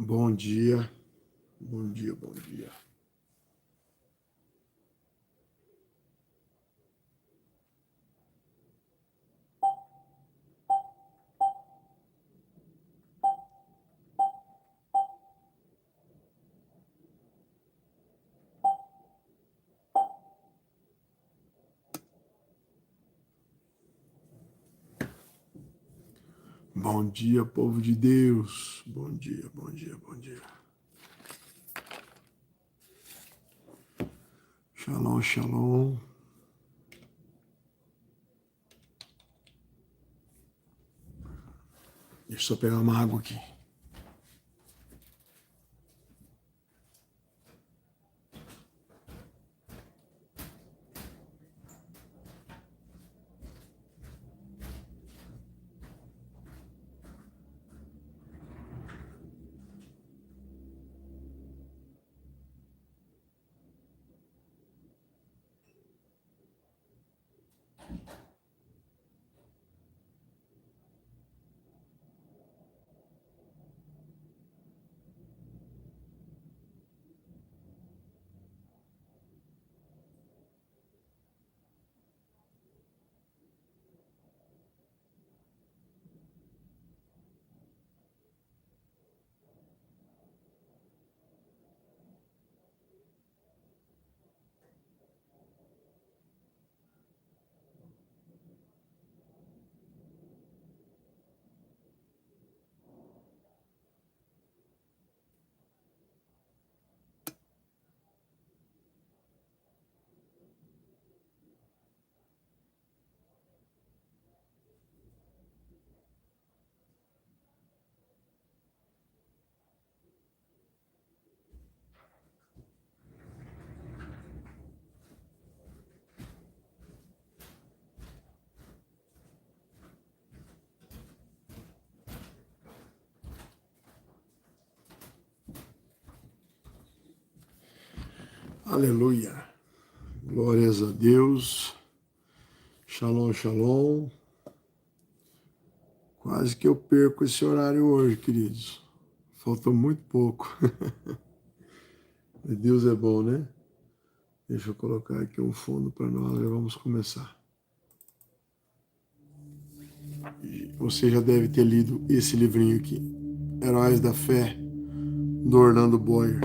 Bom dia, bom dia, bom dia. Bom dia, povo de Deus. Bom dia, bom dia, bom dia. Shalom, shalom. Deixa eu só pegar uma água aqui. Aleluia. Glórias a Deus. Shalom, shalom. Quase que eu perco esse horário hoje, queridos. Faltou muito pouco. Deus é bom, né? Deixa eu colocar aqui um fundo para nós, já vamos começar. Você já deve ter lido esse livrinho aqui, Heróis da Fé, do Orlando Boyer.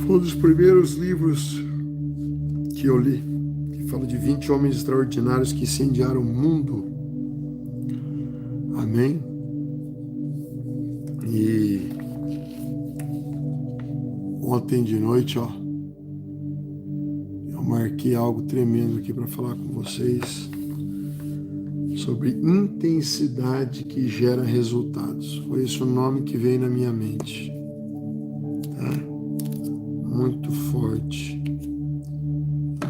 Foi um dos primeiros livros que eu li, que fala de 20 homens extraordinários que incendiaram o mundo. Amém? E ontem de noite, eu marquei algo tremendo aqui para falar com vocês sobre intensidade que gera resultados. Foi esse o nome que veio na minha mente. Muito forte.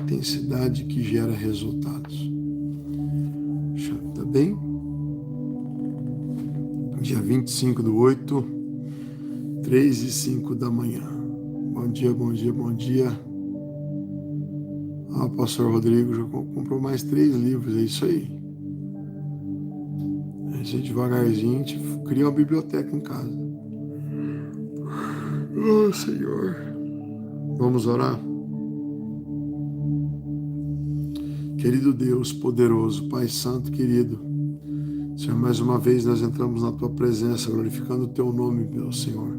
Intensidade que gera resultados. Tá bem? Dia 25/8, 3:05 da manhã. Bom dia, bom dia, bom dia. O pastor Rodrigo já comprou mais 3 livros, é isso aí. A gente devagarzinho, a gente cria uma biblioteca em casa. Oh, Senhor. Vamos orar? Querido Deus, poderoso, Pai Santo, querido, Senhor, mais uma vez nós entramos na Tua presença, glorificando o Teu nome, meu Senhor,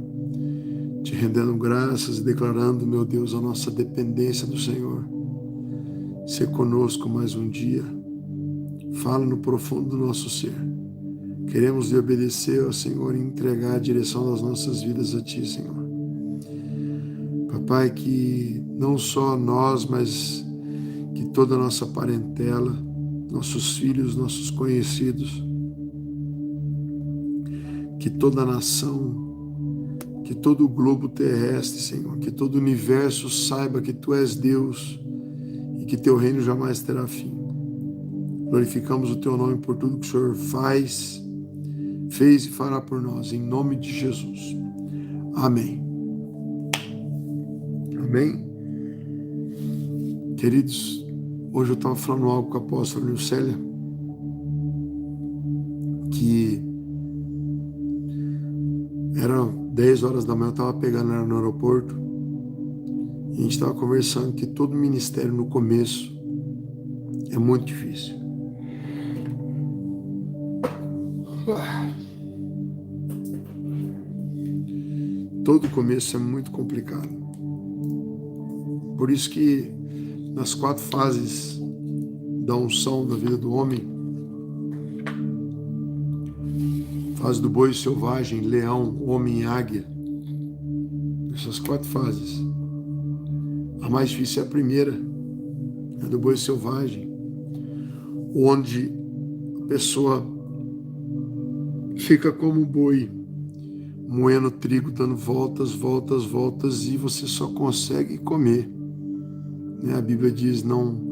te rendendo graças e declarando, meu Deus, a nossa dependência do Senhor. Ser conosco mais um dia, fala no profundo do nosso ser. Queremos lhe obedecer ao Senhor e entregar a direção das nossas vidas a Ti, Senhor. Papai, que não só nós, mas que toda a nossa parentela, nossos filhos, nossos conhecidos, que toda a nação, que todo o globo terrestre, Senhor, que todo o universo saiba que Tu és Deus e que Teu reino jamais terá fim. Glorificamos o Teu nome por tudo que o Senhor fez e fará por nós, em nome de Jesus. Amém. Amém. Queridos, hoje eu estava falando algo com a apóstola Nilcélia, que 10 horas da manhã eu estava pegando ela no aeroporto e a gente estava conversando que todo ministério no começo é muito difícil. Todo começo é muito complicado. Por isso que nas 4 fases da unção da vida do homem, fase do boi selvagem, leão, homem e águia, essas 4 fases, a mais difícil é a primeira, a do boi selvagem, onde a pessoa fica como um boi, moendo trigo, dando voltas, voltas, voltas, e você só consegue comer. A Bíblia diz, não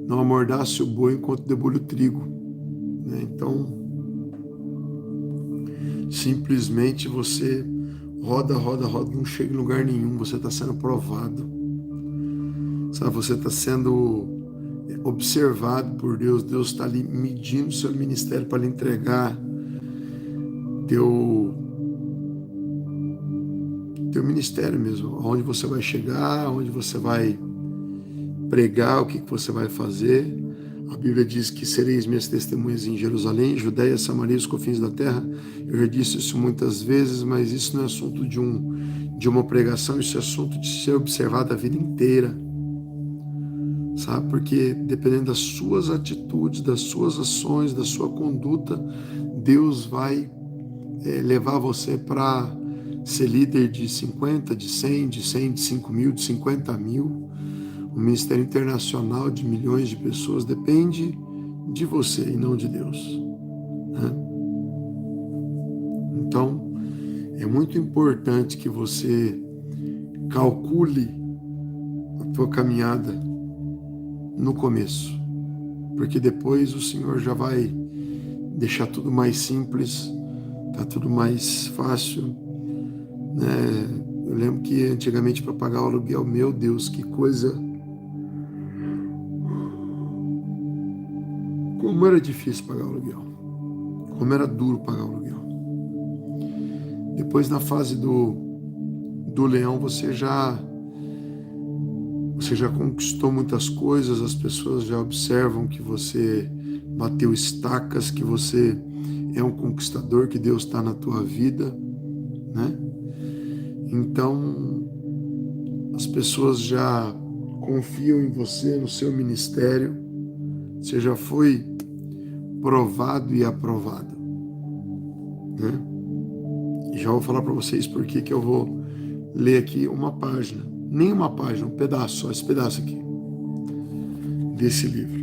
amordace o boi enquanto debulha o trigo. Então, simplesmente você roda, não chega em lugar nenhum, você está sendo provado. Sabe, você está sendo observado por Deus, Deus está ali medindo o seu ministério para lhe entregar teu ministério mesmo, aonde você vai chegar, aonde você vai pregar, o que você vai fazer. A Bíblia diz que sereis minhas testemunhas em Jerusalém, Judéia, Samaria e os confins da terra. Eu já disse isso muitas vezes, mas isso não é assunto de uma pregação, isso é assunto de ser observado a vida inteira. Sabe? Porque dependendo das suas atitudes, das suas ações, da sua conduta, Deus vai levar você para ser líder de 50, de 100, de 5 mil, de 50 mil. O ministério internacional de milhões de pessoas depende de você e não de Deus. Então, é muito importante que você calcule a tua caminhada no começo, porque depois o Senhor já vai deixar tudo mais simples, tá tudo mais fácil, Eu lembro que antigamente para pagar o aluguel, meu Deus, que coisa, como era difícil pagar o aluguel, como era duro pagar o aluguel. Depois na fase do leão você já conquistou muitas coisas, as pessoas já observam que você bateu estacas, que você é um conquistador, que Deus está na tua vida, Então, as pessoas já confiam em você, no seu ministério, você já foi provado e aprovado, E já vou falar para vocês por que eu vou ler aqui uma página, nem uma página, um pedaço, só esse pedaço aqui, desse livro,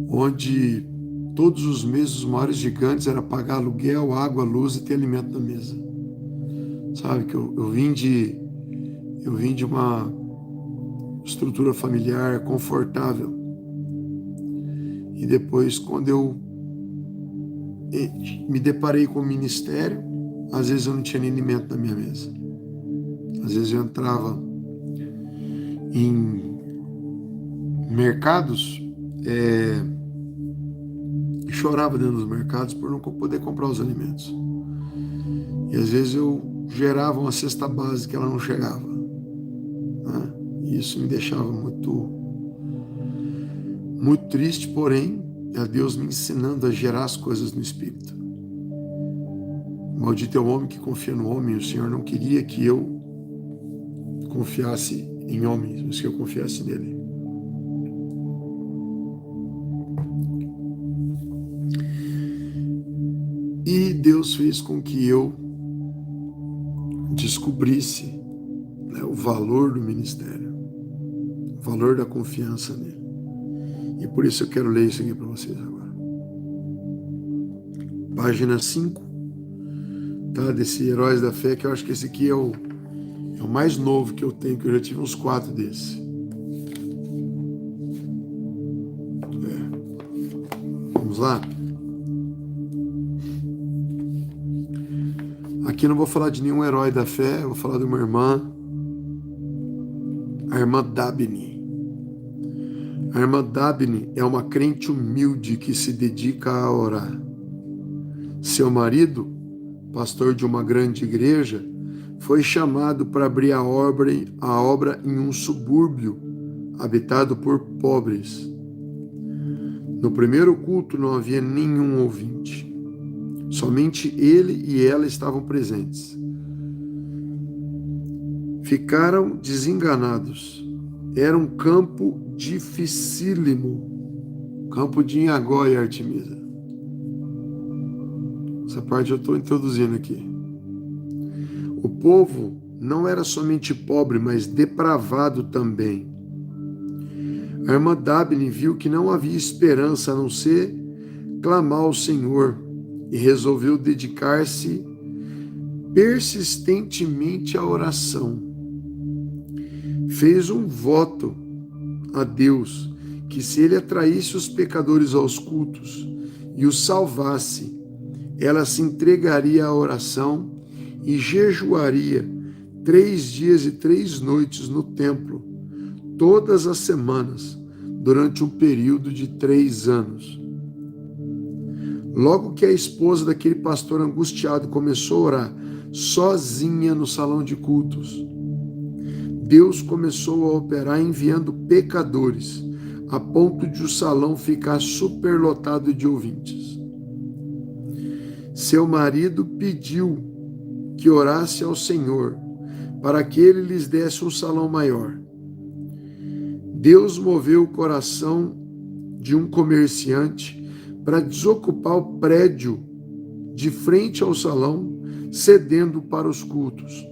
onde todos os meses os maiores gigantes era pagar aluguel, água, luz e ter alimento na mesa. Sabe que eu vim de uma estrutura familiar confortável, e depois quando eu me deparei com o ministério, às vezes eu não tinha nem alimento na minha mesa. Às vezes eu entrava em mercados e chorava dentro dos mercados por não poder comprar os alimentos. E às vezes eu gerava uma cesta básica e ela não chegava. E isso me deixava muito triste, porém, é Deus me ensinando a gerar as coisas no Espírito. Maldito é o homem que confia no homem. O Senhor não queria que eu confiasse em homens, mas que eu confiasse nele. E Deus fez com que eu descobrisse o valor do ministério, o valor da confiança nele. E por isso eu quero ler isso aqui para vocês agora. Página 5, desse Heróis da Fé, que eu acho que esse aqui é o mais novo que eu tenho, que eu já tive uns 4 desses. Vamos lá? Aqui eu não vou falar de nenhum herói da fé, eu vou falar de uma irmã, a irmã Dabney. A irmã Dabney é uma crente humilde que se dedica a orar. Seu marido, pastor de uma grande igreja, foi chamado para abrir a obra em um subúrbio habitado por pobres. No primeiro culto não havia nenhum ouvinte. Somente ele e ela estavam presentes. Ficaram desenganados. Era um campo dificílimo. Campo de Inhagó e Artemisa. Essa parte eu estou introduzindo aqui. O povo não era somente pobre, mas depravado também. A irmã Dabney viu que não havia esperança a não ser clamar ao Senhor e resolveu dedicar-se persistentemente à oração. Fez um voto a Deus que se ele atraísse os pecadores aos cultos e os salvasse, ela se entregaria à oração e jejuaria 3 dias e 3 noites no templo, todas as semanas, durante um período de 3 anos. Logo que a esposa daquele pastor angustiado começou a orar sozinha no salão de cultos, Deus começou a operar enviando pecadores, a ponto de o salão ficar superlotado de ouvintes. Seu marido pediu que orasse ao Senhor para que ele lhes desse um salão maior. Deus moveu o coração de um comerciante para desocupar o prédio de frente ao salão, cedendo para os cultos.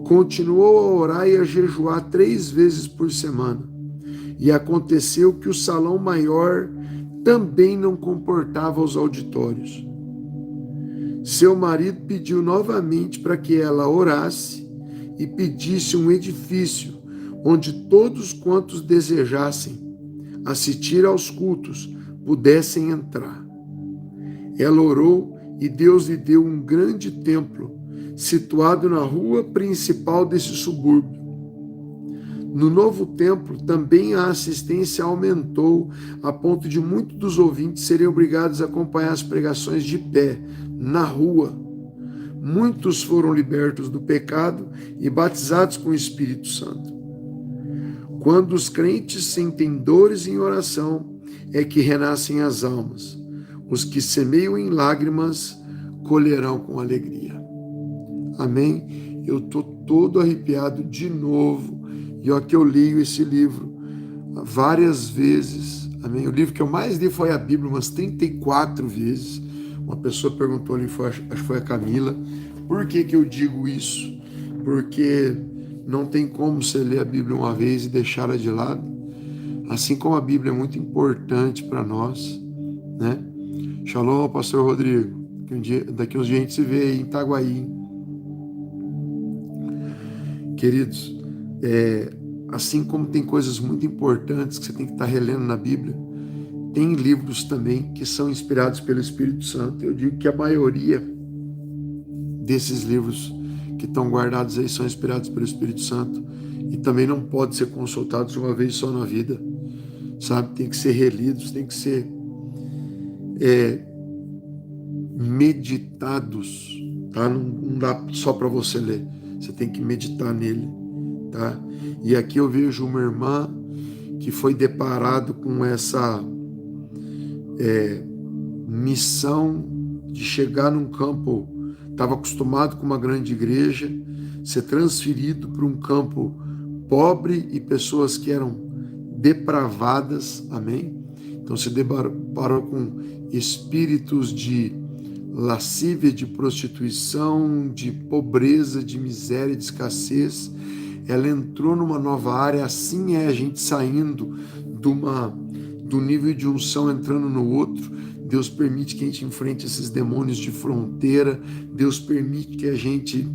Continuou a orar e a jejuar 3 vezes por semana. E aconteceu que o salão maior também não comportava os auditórios. Seu marido pediu novamente para que ela orasse e pedisse um edifício onde todos quantos desejassem assistir aos cultos pudessem entrar. Ela orou e Deus lhe deu um grande templo situado na rua principal desse subúrbio. No novo templo, também a assistência aumentou a ponto de muitos dos ouvintes serem obrigados a acompanhar as pregações de pé, na rua. Muitos foram libertos do pecado e batizados com o Espírito Santo. Quando os crentes sentem dores em oração, é que renascem as almas. Os que semeiam em lágrimas colherão com alegria. Amém? Eu estou todo arrepiado de novo. E ó, que eu leio esse livro várias vezes. Amém? O livro que eu mais li foi a Bíblia, umas 34 vezes. Uma pessoa perguntou ali, acho que foi a Camila, por que eu digo isso? Porque não tem como você ler a Bíblia uma vez e deixá-la de lado. Assim como a Bíblia é muito importante para nós, né? Shalom, pastor Rodrigo. Daqui uns dias a gente se vê aí em Itaguaí. Queridos, assim como tem coisas muito importantes que você tem que estar relendo na Bíblia, tem livros também que são inspirados pelo Espírito Santo. Eu digo que a maioria desses livros que estão guardados aí são inspirados pelo Espírito Santo e também não podem ser consultados uma vez só na vida, sabe? Tem que ser relidos, tem que ser meditados, tá? Não dá só para você ler, você tem que meditar nele, tá? E aqui eu vejo uma irmã que foi deparado com essa missão de chegar num campo, estava acostumado com uma grande igreja, ser transferido para um campo pobre e pessoas que eram depravadas, amém? Então se deparou com espíritos de lascívia, de prostituição, de pobreza, de miséria, de escassez. Ela entrou numa nova área. Assim é a gente saindo do nível de unção, entrando no outro. Deus permite que a gente enfrente esses demônios de fronteira. Deus permite que a gente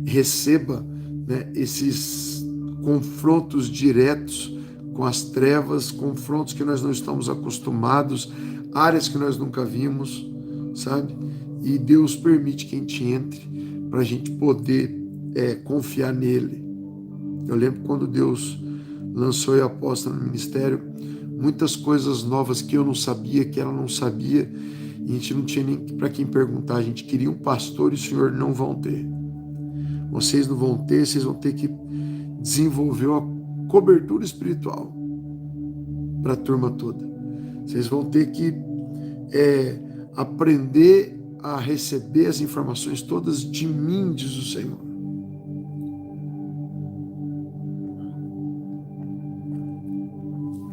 receba, né, esses confrontos diretos com as trevas, confrontos que nós não estamos acostumados, áreas que nós nunca vimos, sabe? E Deus permite que a gente entre para a gente poder confiar nele. Eu lembro quando Deus lançou a apóstola no ministério, muitas coisas novas que eu não sabia, que ela não sabia, E a gente não tinha nem para quem perguntar, a gente queria um pastor e o Senhor não vão ter. Vocês não vão ter, vocês vão ter que desenvolver uma cobertura espiritual para a turma toda. Vocês vão ter que aprender a receber as informações todas de mim, diz o Senhor.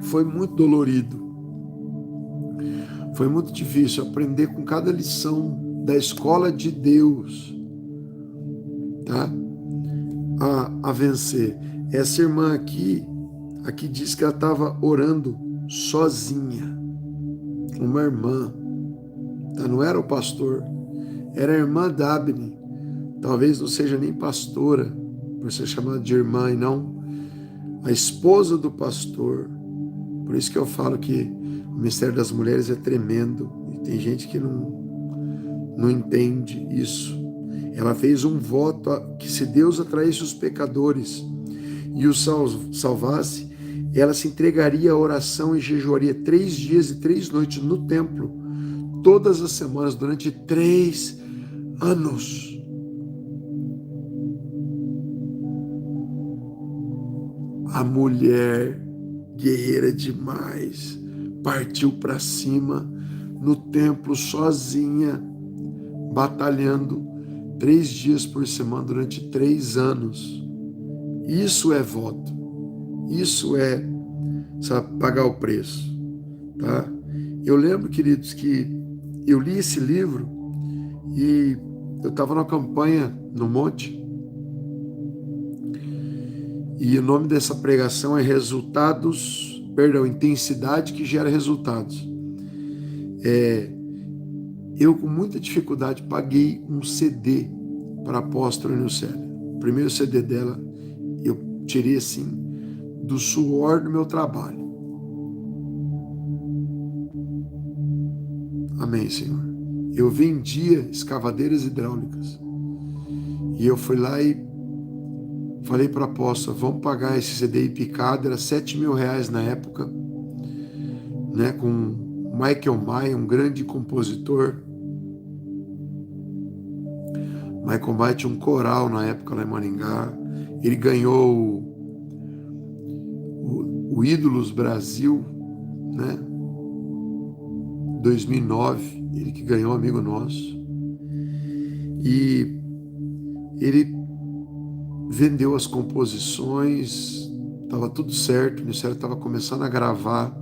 Foi muito dolorido. Foi muito difícil aprender com cada lição da escola de Deus, tá? A vencer. Essa irmã aqui diz que ela estava orando sozinha. Uma irmã, tá? Não era o pastor, era a irmã Dabney. Talvez não seja nem pastora, por ser chamada de irmã, e não a esposa do pastor. Por isso que eu falo que o ministério das mulheres é tremendo, e tem gente que não entende isso. Ela fez um voto que se Deus atraísse os pecadores e os salvasse, ela se entregaria à oração e jejuaria 3 dias e 3 noites no templo, todas as semanas, durante 3 anos. A mulher, guerreira demais, partiu para cima no templo sozinha, batalhando 3 dias por semana durante 3 anos. Isso é voto. Isso é, sabe, pagar o preço, tá? Eu lembro, queridos, que eu li esse livro e eu estava numa campanha no monte, e o nome dessa pregação é intensidade que gera resultados. Eu, com muita dificuldade, paguei um CD para a apóstola Nilcélia. O primeiro CD dela, eu tirei assim, do suor do meu trabalho. Amém, Senhor. Eu vendia escavadeiras hidráulicas. E eu fui lá e falei para a apóstola, vamos pagar esse CD picado, era R$7.000 na época, né, com Michael May, um grande compositor. Michael May tinha um coral na época lá em Maringá. Ele ganhou o Ídolos Brasil, né? 2009, ele que ganhou, amigo nosso. E ele vendeu as composições, estava tudo certo, o ministério estava começando a gravar.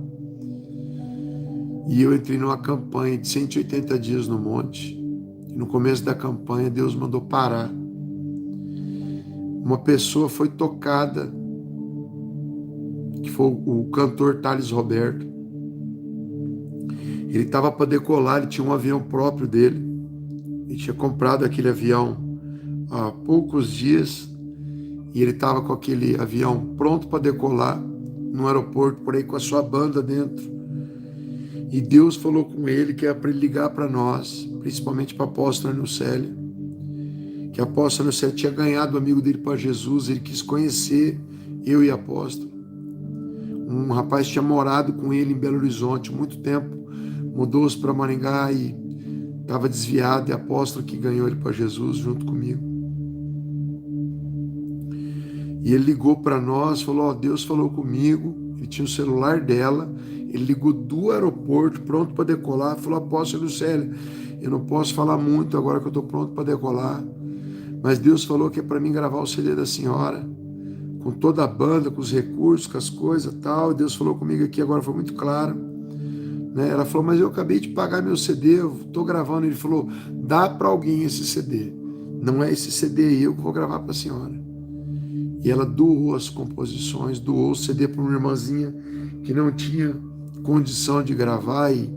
E eu entrei numa campanha de 180 dias no monte. E no começo da campanha, Deus mandou parar. Uma pessoa foi tocada, que foi o cantor Thales Roberto. Ele estava para decolar, ele tinha um avião próprio dele. Ele tinha comprado aquele avião há poucos dias e ele estava com aquele avião pronto para decolar no aeroporto, por aí com a sua banda dentro. E Deus falou com ele que era para ele ligar para nós, principalmente para a apóstola Nilcélia, que a apóstola Nilcélia tinha ganhado o amigo dele para Jesus, ele quis conhecer eu e a apóstola. Um rapaz tinha morado com ele em Belo Horizonte muito tempo, mudou-se para Maringá e estava desviado, e a apóstola que ganhou ele para Jesus junto comigo. E ele ligou para nós, falou, Deus falou comigo, ele tinha o celular dela, ele ligou do aeroporto, pronto para decolar, falou, apóstolo Nilcélia, eu não posso falar muito agora que eu estou pronto para decolar, mas Deus falou que é para mim gravar o CD da senhora, com toda a banda, com os recursos, com as coisas e tal, e Deus falou comigo aqui agora, foi muito claro, né? Ela falou, mas eu acabei de pagar meu CD, eu estou gravando. Ele falou, dá para alguém esse CD, não é esse CD eu que vou gravar para a senhora. E ela doou as composições, doou o CD para uma irmãzinha que não tinha condição de gravar e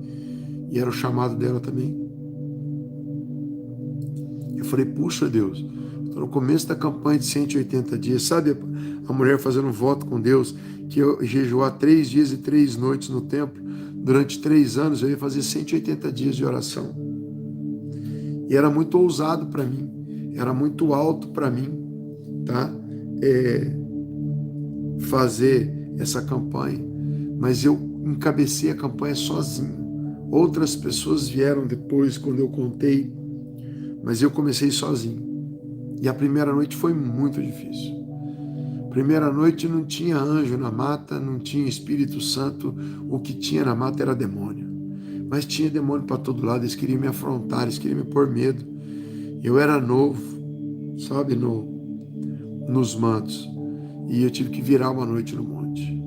era o chamado dela também. Eu falei, puxa Deus, estou no começo da campanha de 180 dias, sabe a mulher fazendo um voto com Deus, que eu jejuar 3 dias e 3 noites no templo, durante 3 anos eu ia fazer 180 dias de oração. E era muito ousado para mim, era muito alto para mim, tá? Fazer essa campanha, mas eu encabecei a campanha sozinho, Outras pessoas vieram depois, quando eu contei, mas eu comecei sozinho. E a primeira noite foi muito difícil. Primeira noite não tinha anjo na mata, não tinha Espírito Santo, o que tinha na mata era demônio. Mas tinha demônio para todo lado, eles queriam me afrontar, eles queriam me pôr medo. Eu era novo, sabe, nos mantos, e eu tive que virar uma noite no monte.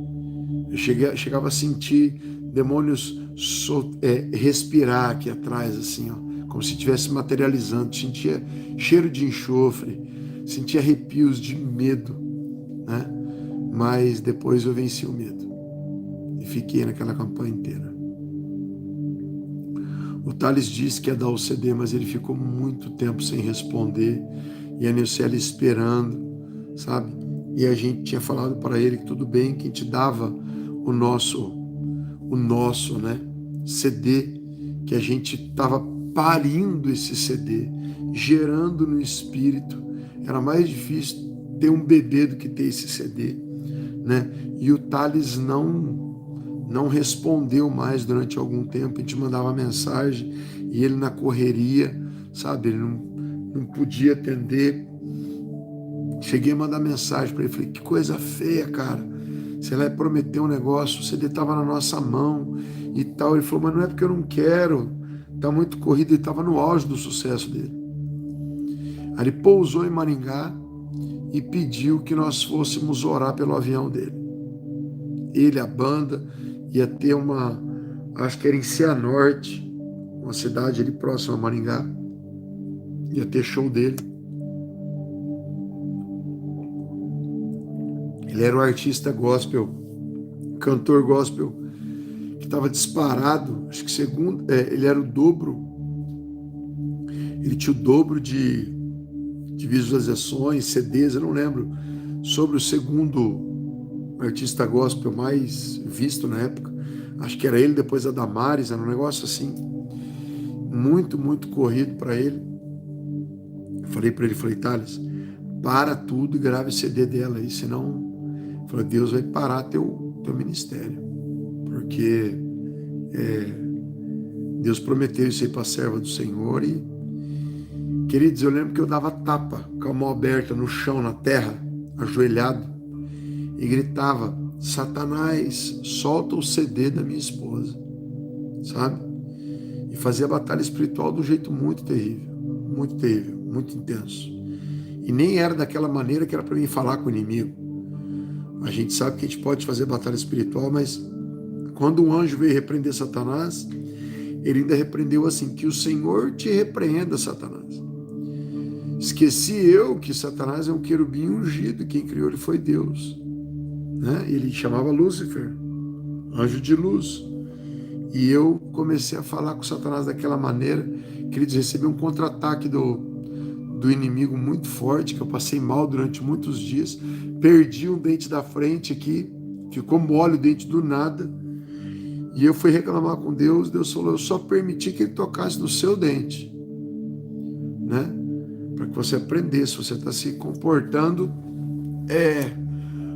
Eu chegava a sentir demônios respirar aqui atrás, assim, ó, como se estivesse materializando, sentia cheiro de enxofre, sentia arrepios de medo, né? Mas depois eu venci o medo e fiquei naquela campanha inteira. O Thales disse que ia dar o CD, mas ele ficou muito tempo sem responder, e a Nilcele esperando, sabe? E a gente tinha falado para ele que tudo bem, que a gente dava o nosso, né, CD, que a gente estava parindo esse CD, gerando no espírito. Era mais difícil ter um bebê do que ter esse CD, né? E o Thales não respondeu mais durante algum tempo. A gente mandava mensagem e ele na correria, sabe? Ele não podia atender. Cheguei a mandar mensagem para ele, falei, que coisa feia, cara. Você lá prometeu um negócio, o CD estava na nossa mão e tal. Ele falou, mas não é porque eu não quero, tá muito corrido. Ele estava no auge do sucesso dele. Aí ele pousou em Maringá e pediu que nós fôssemos orar pelo avião dele. Ele, a banda, ia ter acho que era em Cianorte, uma cidade ali próxima a Maringá, ia ter show dele. Ele era um artista gospel, cantor gospel, que estava disparado, acho que ele era o dobro, ele tinha o dobro de visualizações, CDs, eu não lembro, sobre o segundo artista gospel mais visto na época. Acho que era ele, depois a Damares, era um negócio assim, muito, muito corrido para ele. Falei para ele, Thales, para tudo e grave CD dela aí, senão Deus vai parar teu ministério, porque Deus prometeu isso aí para a serva do Senhor. E, queridos, eu lembro que eu dava tapa com a mão aberta no chão, na terra, ajoelhado, e gritava, Satanás, solta o CD da minha esposa, sabe? E fazia batalha espiritual de um jeito muito terrível, muito intenso. E nem era daquela maneira que era para mim falar com o inimigo. A gente sabe que a gente pode fazer batalha espiritual, mas quando um anjo veio repreender Satanás, ele ainda repreendeu assim, que o Senhor te repreenda, Satanás. Esqueci eu que Satanás é um querubim ungido, quem criou ele foi Deus, né? Ele chamava Lúcifer, anjo de luz. E eu comecei a falar com Satanás daquela maneira, que ele recebeu um contra-ataque do inimigo muito forte, que eu passei mal durante muitos dias, perdi um dente da frente aqui, ficou mole o dente do nada, e eu fui reclamar com Deus. Deus falou, eu só permiti que ele tocasse no seu dente, né? Para que você aprendesse, você está se comportando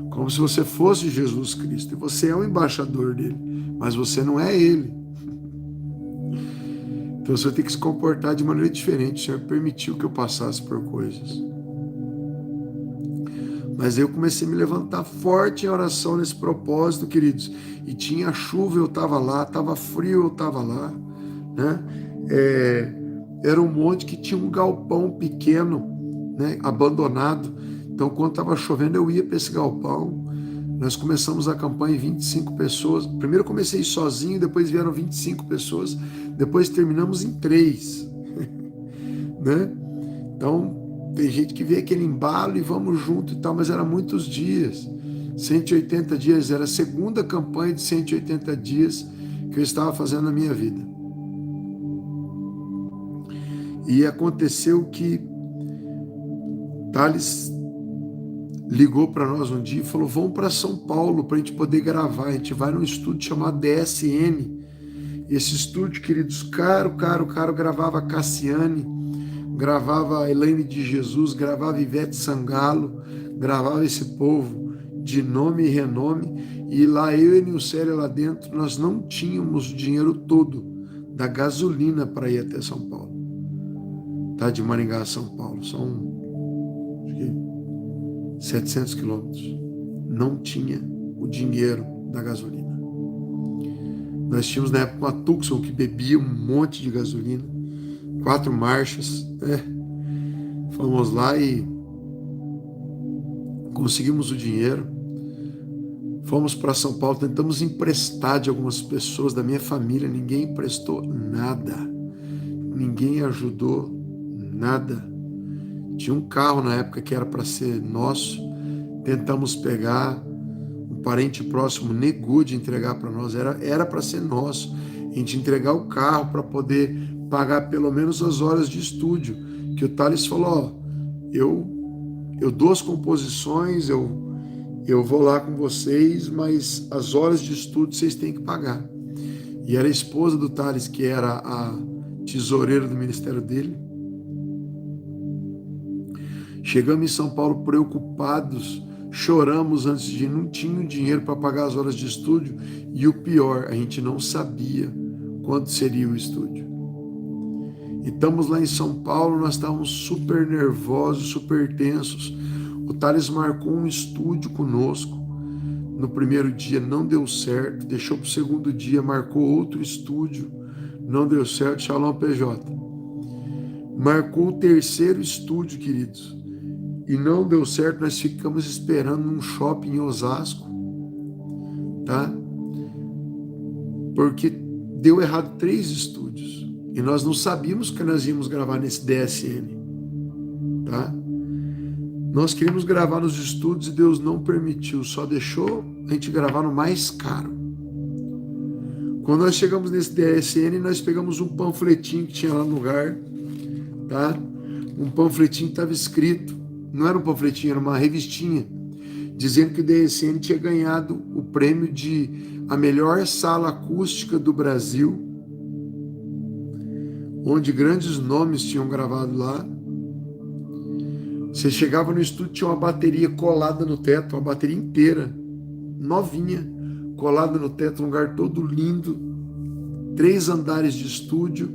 como se você fosse Jesus Cristo, e você é o embaixador dele, mas você não é ele. Então você tem que se comportar de maneira diferente. O Senhor permitiu que eu passasse por coisas. Mas eu comecei a me levantar forte em oração nesse propósito, queridos. E tinha chuva, eu estava lá, estava frio, eu estava lá, né? Era um monte que tinha um galpão pequeno, né, abandonado. Então, quando estava chovendo, eu ia para esse galpão. Nós começamos a campanha em 25 pessoas. Primeiro comecei sozinho, depois vieram 25 pessoas. Depois terminamos em 3. Né? Então, tem gente que vê aquele embalo e vamos junto e tal, mas era muitos dias. 180 dias, era a segunda campanha de 180 dias que eu estava fazendo na minha vida. E aconteceu que Thales ligou para nós um dia e falou, vamos para São Paulo para a gente poder gravar. A gente vai num estúdio chamado DSN. Esse estúdio, queridos, caro, gravava Cassiane, gravava Elaine de Jesus, gravava Ivete Sangalo, gravava esse povo de nome e renome. E lá eu e Nilcele lá dentro, nós não tínhamos o dinheiro todo da gasolina para ir até São Paulo. Tá? De Maringá a São Paulo. São, acho que, 700 quilômetros. Não tinha o dinheiro da gasolina. Nós tínhamos na época uma Tucson que bebia um monte de gasolina, 4 marchas, né? Fomos lá e conseguimos o dinheiro. Fomos para São Paulo, tentamos emprestar de algumas pessoas da minha família, ninguém emprestou nada, ninguém ajudou nada. Tinha um carro na época que era para ser nosso, tentamos pegar, um parente próximo negou de entregar para nós, era para ser nosso, a gente entregar o carro para poder pagar pelo menos as horas de estúdio, que o Thales falou, ó, eu dou as composições, eu vou lá com vocês, mas as horas de estudo vocês têm que pagar. E era a esposa do Thales, que era a tesoureira do ministério dele. Chegamos em São Paulo preocupados, choramos antes de ir, não tinha dinheiro para pagar as horas de estúdio, e o pior, a gente não sabia quanto seria o estúdio. E estamos lá em São Paulo, nós estávamos super nervosos, super tensos. O Thales marcou um estúdio conosco. No primeiro dia não deu certo, deixou para o segundo dia, marcou outro estúdio, não deu certo, Shalom PJ. Marcou o terceiro estúdio, queridos, e não deu certo, nós ficamos esperando num shopping em Osasco, tá? Porque deu errado 3 estúdios, e nós não sabíamos que nós íamos gravar nesse DSN, tá? Nós queríamos gravar nos estúdios e Deus não permitiu, só deixou a gente gravar no mais caro. Quando nós chegamos nesse DSN, nós pegamos um panfletinho que tinha lá no lugar, tá? Um panfletinho que estava escrito, não era um panfletinho, era uma revistinha, dizendo que o DSN tinha ganhado o prêmio de a melhor sala acústica do Brasil, onde grandes nomes tinham gravado lá. Você chegava no estúdio, tinha uma bateria colada no teto, uma bateria inteira, novinha, colada no teto, um lugar todo lindo, 3 andares de estúdio.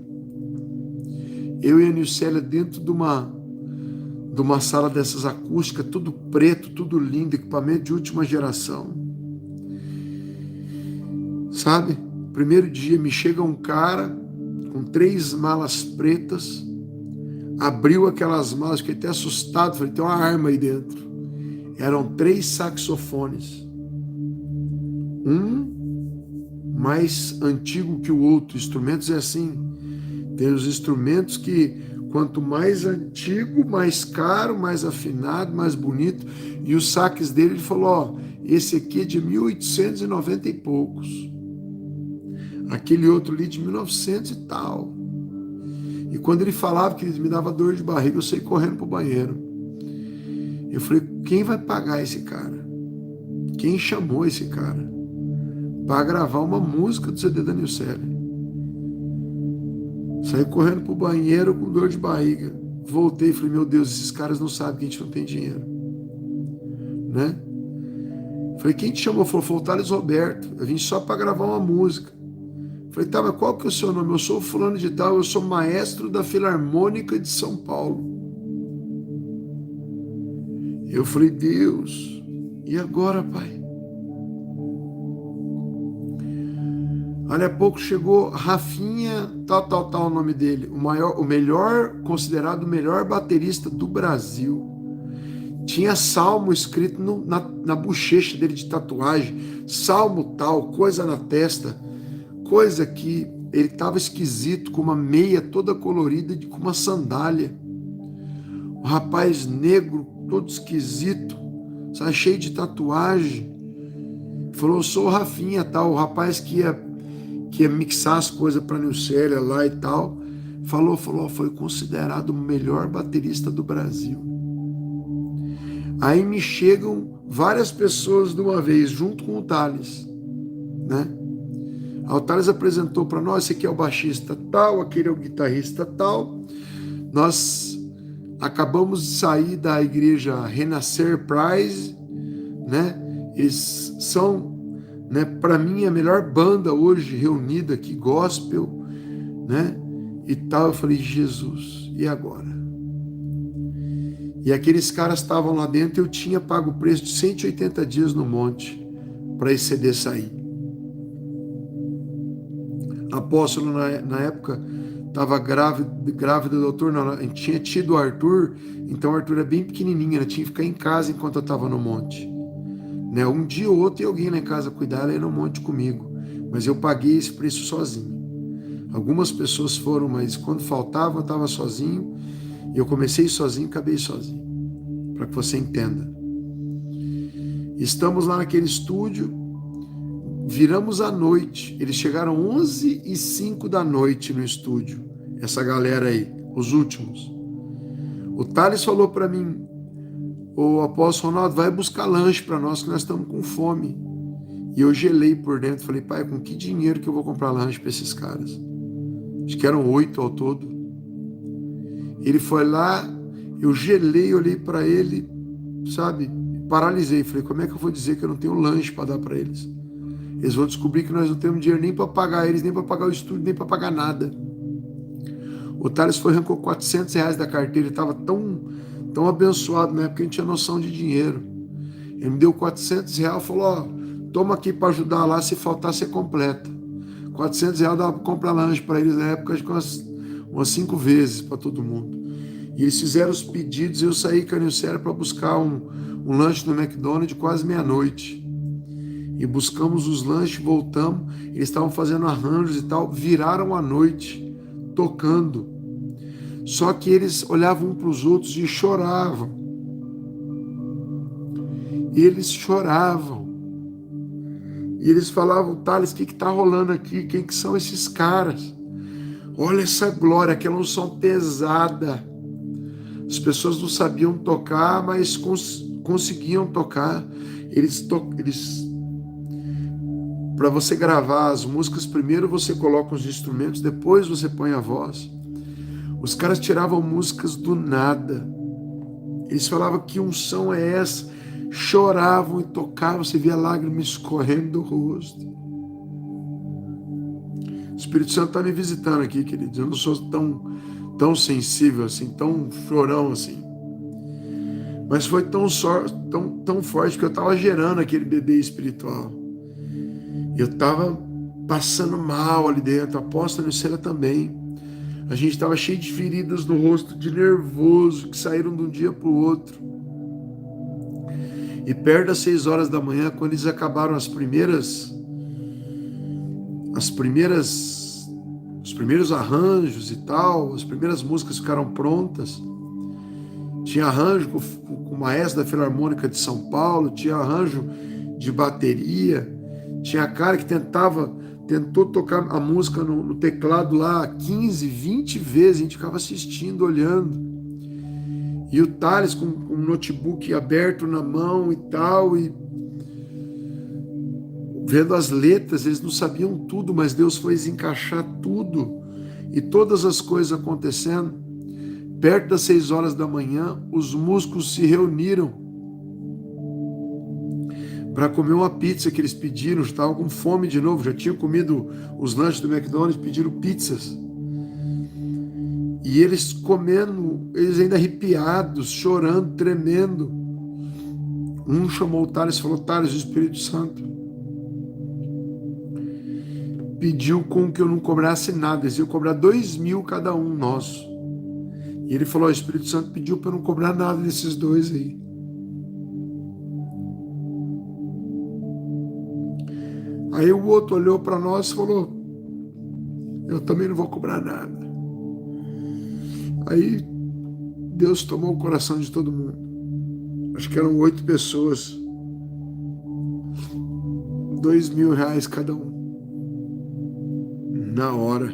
Eu e a Nilcélia dentro de uma sala dessas acústicas, tudo preto, tudo lindo, equipamento de última geração. Sabe? Primeiro dia me chega um cara com 3 malas pretas, abriu aquelas malas, fiquei até assustado, falei, tem uma arma aí dentro. Eram 3 saxofones. Um mais antigo que o outro. Instrumentos é assim. Tem os instrumentos que, quanto mais antigo, mais caro, mais afinado, mais bonito. E os saques dele, ele falou, ó, esse aqui é de 1890 e poucos. Aquele outro ali de 1900 e tal. E quando ele falava que ele me dava dor de barriga, eu saí correndo pro banheiro. Eu falei, quem vai pagar esse cara? Quem chamou esse cara para gravar uma música do CD da Nilcélia? Saí correndo pro banheiro com dor de barriga. Voltei e falei, meu Deus, esses caras não sabem que a gente não tem dinheiro. Né? Falei, quem te chamou? Falou, foi o Thales Roberto. Eu vim só para gravar uma música. Falei, tá, mas qual que é o seu nome? Eu sou fulano de tal, eu sou maestro da Filarmônica de São Paulo. Eu falei, Deus, e agora, pai? Ali a pouco chegou Rafinha, tal, o nome dele, o melhor, considerado o melhor baterista do Brasil. Tinha salmo escrito na bochecha dele de tatuagem, salmo tal, coisa na testa. Coisa que ele estava esquisito, com uma meia toda colorida, com uma sandália. Um rapaz negro, todo esquisito, sabe, cheio de tatuagem. Falou, eu sou o Rafinha, tal, o rapaz que ia mixar as coisas para a Nilcélia lá e tal. Falou, foi considerado o melhor baterista do Brasil. Aí me chegam várias pessoas de uma vez, junto com o Thales, né? O Thales apresentou para nós, esse aqui é o baixista tal, aquele é o guitarrista tal. Nós acabamos de sair da igreja Renascer Praise, né? Eles são, né, para mim, a melhor banda hoje reunida aqui, gospel, né? E tal, eu falei, Jesus, e agora? E aqueles caras estavam lá dentro, eu tinha pago o preço de 180 dias no monte para esse CD sair. Apóstolo, na época, estava grávida do doutor, não, a gente tinha tido o Arthur, então o Arthur é bem pequenininha, ela tinha que ficar em casa enquanto eu estava no monte. Né? Um dia ou outro ia alguém lá em casa cuidar, ela ia no monte comigo, mas eu paguei esse preço sozinho. Algumas pessoas foram, mas quando faltava eu estava sozinho, e eu comecei sozinho e acabei sozinho, para que você entenda. Estamos lá naquele estúdio, viramos à noite, eles chegaram 11h05 da noite no estúdio, essa galera aí, os últimos. O Thales falou para mim, o apóstolo Ronaldo, vai buscar lanche para nós, que nós estamos com fome. E eu gelei por dentro, falei, pai, com que dinheiro que eu vou comprar lanche para esses caras? Acho que eram 8 ao todo. Ele foi lá, eu gelei, olhei para ele, sabe, paralisei. Falei, como é que eu vou dizer que eu não tenho lanche para dar para eles? Eles vão descobrir que nós não temos dinheiro nem para pagar eles, nem para pagar o estúdio, nem para pagar nada. O Thales foi, arrancou R$400 da carteira, ele estava tão abençoado na época, a gente tinha noção de dinheiro. Ele me deu R$400, falou, ó, toma aqui para ajudar lá, se faltar você completa. R$400 dava para comprar lanche para eles na época, acho que umas 5 vezes para todo mundo. E eles fizeram os pedidos e eu saí caninho sério para buscar um lanche no McDonald's quase meia-noite. E buscamos os lanches, voltamos, eles estavam fazendo arranjos e tal, viraram a noite, tocando. Só que eles olhavam um para os outros e choravam. Eles choravam. E eles falavam, Thales, o que está rolando aqui? Quem que são esses caras? Olha essa glória, aquela unção pesada. As pessoas não sabiam tocar, mas conseguiam tocar. Para você gravar as músicas, primeiro você coloca os instrumentos, depois você põe a voz. Os caras tiravam músicas do nada. Eles falavam, que unção é essa? Choravam e tocavam, você via lágrimas escorrendo do rosto. O Espírito Santo está me visitando aqui, queridos. Eu não sou tão sensível assim, tão chorão assim. Mas foi tão forte que eu estava gerando aquele bebê espiritual. Eu estava passando mal ali dentro, a apóstola Lucélia também. A gente estava cheio de feridas no rosto, de nervoso, que saíram de um dia para o outro. E perto das 6 horas da manhã, quando eles acabaram os primeiros arranjos e tal, as primeiras músicas ficaram prontas. Tinha arranjo com o maestro da Filarmônica de São Paulo, tinha arranjo de bateria, tinha cara que tentou tocar a música no teclado lá 15, 20 vezes, a gente ficava assistindo, olhando. E o Thales com um notebook aberto na mão e tal, e vendo as letras, eles não sabiam tudo, mas Deus foi encaixar tudo, e todas as coisas acontecendo. Perto das 6 horas da manhã, os músicos se reuniram para comer uma pizza que eles pediram, estavam com fome de novo, já tinham comido os lanches do McDonald's, pediram pizzas. E eles comendo, eles ainda arrepiados, chorando, tremendo. Um chamou o Thales e falou, Thales, o Espírito Santo pediu com que eu não cobrasse nada, eles iam cobrar 2.000 cada um nosso. E ele falou, o Espírito Santo pediu para eu não cobrar nada desses dois aí. Aí o outro olhou para nós e falou, eu também não vou cobrar nada. Aí Deus tomou o coração de todo mundo. Acho que eram 8 pessoas. R$2.000 cada um. Na hora.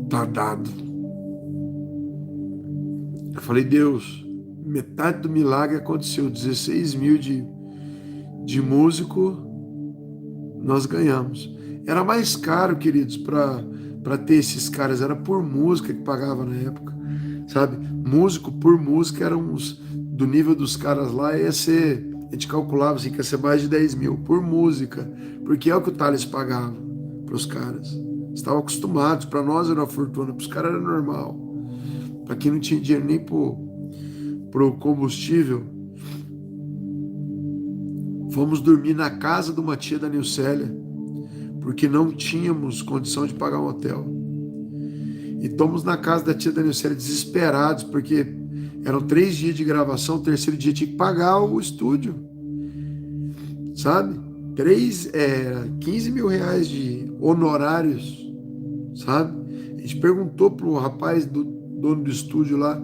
Tá dado. Eu falei, Deus, metade do milagre aconteceu. 16.000 de músico, nós ganhamos. Era mais caro, queridos, para ter esses caras, era por música que pagava na época, sabe? Músico por música eram do nível dos caras lá, ia ser, a gente calculava assim, que ia ser mais de 10.000 por música, porque é o que o Thales pagava, para os caras. Estavam acostumados, para nós era uma fortuna, para os caras era normal. Para quem não tinha dinheiro nem pro combustível, fomos dormir na casa de uma tia da Nilcélia, porque não tínhamos condição de pagar um hotel. E estamos na casa da tia da Nilcélia desesperados, porque eram 3 dias de gravação, o terceiro dia tinha que pagar o estúdio, sabe? 15 mil reais de honorários, sabe? A gente perguntou pro rapaz do dono do estúdio lá,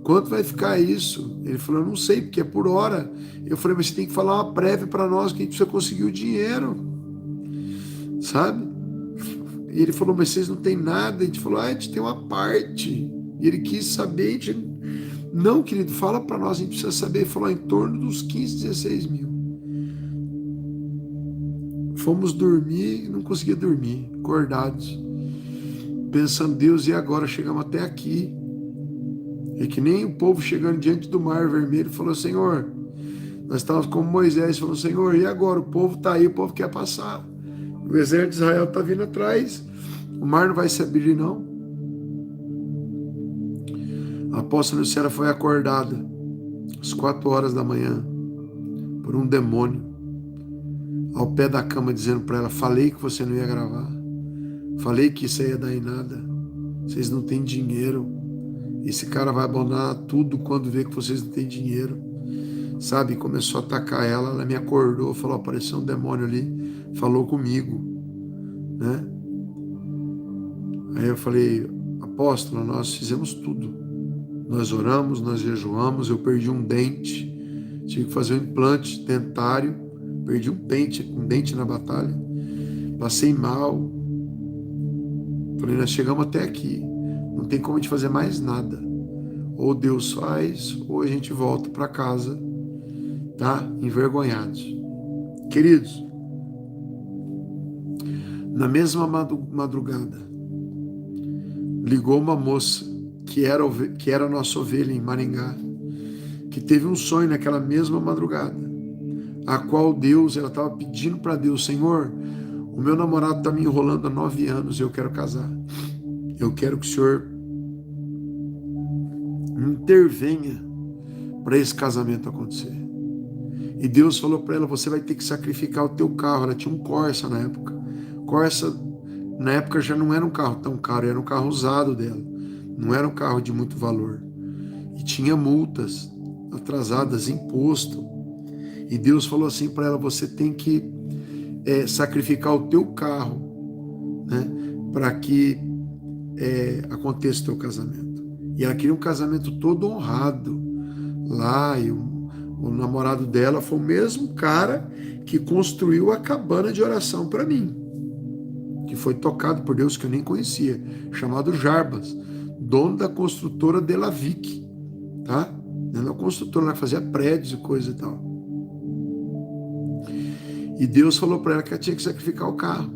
quanto vai ficar isso? Ele falou, eu não sei, porque é por hora. Eu falei, mas você tem que falar uma prévia para nós, que a gente precisa conseguir o dinheiro, sabe? E ele falou, mas vocês não têm nada? A gente falou, a gente tem uma parte. E ele quis saber, a gente, não, querido, fala para nós, a gente precisa saber. Ele falou, em torno dos 15, 16 mil. Fomos dormir e não conseguia dormir, acordados, pensando, Deus, e agora? Chegamos até aqui. É que nem o povo chegando diante do mar vermelho, falou, Senhor, nós estávamos como Moisés, falou, Senhor, e agora? O povo está aí, o povo quer passar. O exército de Israel está vindo atrás, o mar não vai se abrir, não. A apóstola Lucélia foi acordada às 4 horas da manhã por um demônio ao pé da cama, dizendo para ela, falei que você não ia gravar, falei que isso ia dar em nada, vocês não têm dinheiro, esse cara vai abandonar tudo quando vê que vocês não têm dinheiro, sabe? Começou a atacar ela me acordou, falou, apareceu um demônio ali, falou comigo, né? Aí eu falei, apóstola, nós fizemos tudo, nós oramos, nós jejuamos, eu perdi um dente, tive que fazer um implante dentário, perdi um dente na batalha, passei mal, falei, nós chegamos até aqui, não tem como a gente fazer mais nada, ou Deus faz, ou a gente volta para casa, tá? Envergonhados. Queridos, na mesma madrugada, ligou uma moça, que era a nossa ovelha em Maringá, que teve um sonho naquela mesma madrugada, a qual Deus, ela estava pedindo para Deus, Senhor, o meu namorado está me enrolando há 9 anos, eu quero casar. Eu quero que o Senhor intervenha para esse casamento acontecer. E Deus falou para ela, você vai ter que sacrificar o teu carro. Ela tinha um Corsa na época. Corsa, na época, já não era um carro tão caro, era um carro usado dela. Não era um carro de muito valor. E tinha multas atrasadas, imposto. E Deus falou assim para ela, você tem que sacrificar o teu carro, né, para que aconteça o teu casamento. E ela queria um casamento todo honrado lá, e o namorado dela foi o mesmo cara que construiu a cabana de oração para mim, que foi tocado por Deus, que eu nem conhecia, chamado Jarbas, dono da construtora Delavic, tá? Não é uma construtora, ela fazia prédios e coisa e tal. E Deus falou para ela que ela tinha que sacrificar o carro.